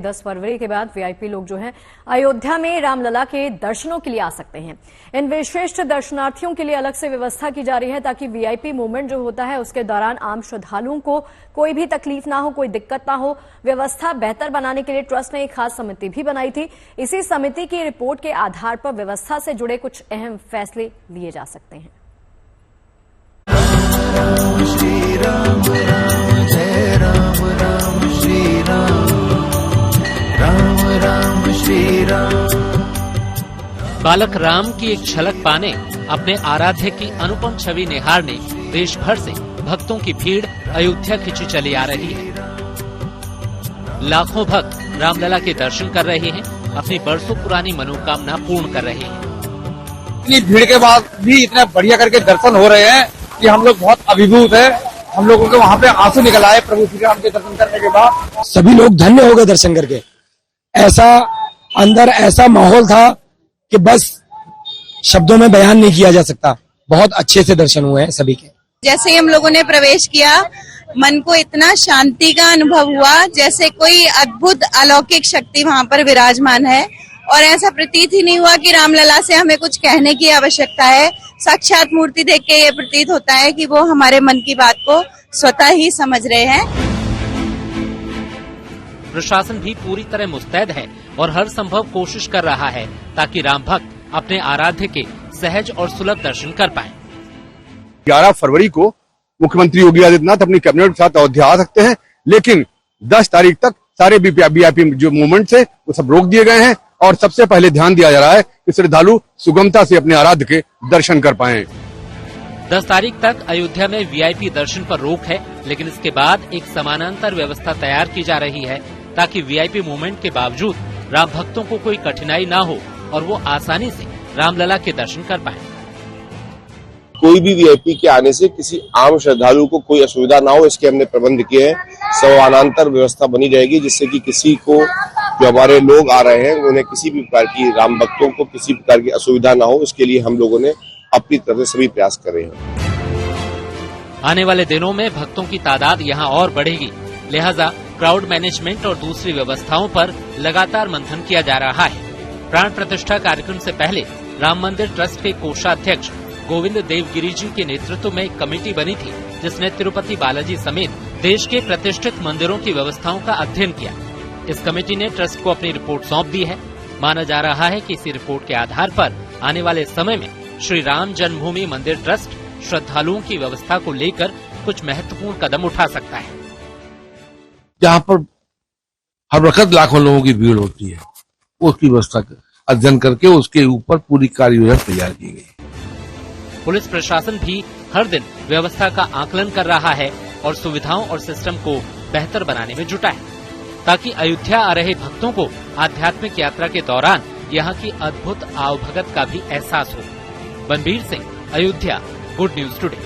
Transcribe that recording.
10 फरवरी के बाद वीआईपी लोग जो हैं अयोध्या में रामलला के दर्शनों के लिए आ सकते हैं। इन विशिष्ट दर्शनार्थियों के लिए अलग से व्यवस्था की जा रही है ताकि वीआईपी मूवमेंट जो होता है उसके दौरान आम श्रद्धालुओं को कोई भी तकलीफ ना हो, कोई दिक्कत ना हो। व्यवस्था बेहतर बनाने के लिए ट्रस्ट ने एक खास समिति भी बनाई थी। इसी समिति की रिपोर्ट के आधार पर व्यवस्था से जुड़े कुछ अहम फैसले लिए जा सकते हैं। बालक राम की एक झलक पाने अपने आराध्य की अनुपम छवि निहारने देश भर से भक्तों की भीड़ अयोध्या खिंची चली आ रही है। लाखों भक्त रामलला के दर्शन कर रहे हैं, अपनी बरसों पुरानी मनोकामना पूर्ण कर रहे हैं। इतनी भीड़ के बाद भी इतना बढ़िया करके दर्शन हो रहे हैं कि हम लोग बहुत अभिभूत है। हम लोगों के वहाँ पे आंसू निकल आए प्रभु श्री राम के दर्शन करने के बाद। सभी लोग धन्य हो गए दर्शन करके। ऐसा माहौल था कि बस शब्दों में बयान नहीं किया जा सकता। बहुत अच्छे से दर्शन हुए हैं सभी के। जैसे ही हम लोगों ने प्रवेश किया, मन को इतना शांति का अनुभव हुआ जैसे कोई अद्भुत अलौकिक शक्ति वहाँ पर विराजमान है। और ऐसा प्रतीत ही नहीं हुआ कि रामलला से हमें कुछ कहने की आवश्यकता है। साक्षात मूर्ति देख के ये प्रतीत होता है कि वो हमारे मन की बात को स्वतः ही समझ रहे हैं। प्रशासन भी पूरी तरह मुस्तैद है और हर संभव कोशिश कर रहा है ताकि राम भक्त अपने आराध्य के सहज और सुलभ दर्शन कर पाएं। 11 फरवरी को मुख्यमंत्री योगी आदित्यनाथ अपनी कैबिनेट के साथ अयोध्या आ सकते हैं, लेकिन 10 तारीख तक सारे वीआईपी जो मूवमेंट है वो सब रोक दिए गए हैं और सबसे पहले ध्यान दिया जा रहा है कि श्रद्धालु सुगमता से अपने आराध्य के दर्शन कर पाएं। 10 तारीख तक अयोध्या में वीआईपी दर्शन पर रोक है, लेकिन इसके बाद एक समानांतर व्यवस्था तैयार की जा रही है ताकि वीआईपी मूवमेंट के बावजूद राम भक्तों को कोई कठिनाई ना हो और वो आसानी से रामलला के दर्शन कर पाएं। कोई भी वीआईपी के आने से किसी आम श्रद्धालु को कोई असुविधा ना हो, इसके हमने प्रबंध किए हैं। समानांतर व्यवस्था बनी रहेगी जिससे कि किसी को, जो हमारे लोग आ रहे हैं, उन्हें किसी भी प्रकार की, राम भक्तों को किसी प्रकार की असुविधा ना हो। इसके लिए हम लोगों ने अपनी तरफ से सभी प्रयास कर रहे हैं। आने वाले दिनों में भक्तों की तादाद यहाँ और बढ़ेगी, लिहाजा क्राउड मैनेजमेंट और दूसरी व्यवस्थाओं पर लगातार मंथन किया जा रहा है। प्राण प्रतिष्ठा कार्यक्रम से पहले राम मंदिर ट्रस्ट के कोषाध्यक्ष गोविंद देवगिरी जी के नेतृत्व में एक कमेटी बनी थी जिसने तिरुपति बालाजी समेत देश के प्रतिष्ठित मंदिरों की व्यवस्थाओं का अध्ययन किया। इस कमेटी ने ट्रस्ट को अपनी रिपोर्ट सौंप दी है। माना जा रहा है कि इसी रिपोर्ट के आधार पर आने वाले समय में श्री राम जन्मभूमि मंदिर ट्रस्ट श्रद्धालुओं की व्यवस्था को लेकर कुछ महत्वपूर्ण कदम उठा सकता है। जहाँ पर हर वक्त लाखों लोगों की भीड़ होती है, उसकी व्यवस्था अध्ययन करके उसके ऊपर पूरी कार्य योजना तैयार की गई। पुलिस प्रशासन भी हर दिन व्यवस्था का आकलन कर रहा है और सुविधाओं और सिस्टम को बेहतर बनाने में जुटा है ताकि अयोध्या आ रहे भक्तों को आध्यात्मिक यात्रा के दौरान यहाँ की अद्भुत आवभगत का भी एहसास हो। Banbir Singh, Ayodhya, good news today.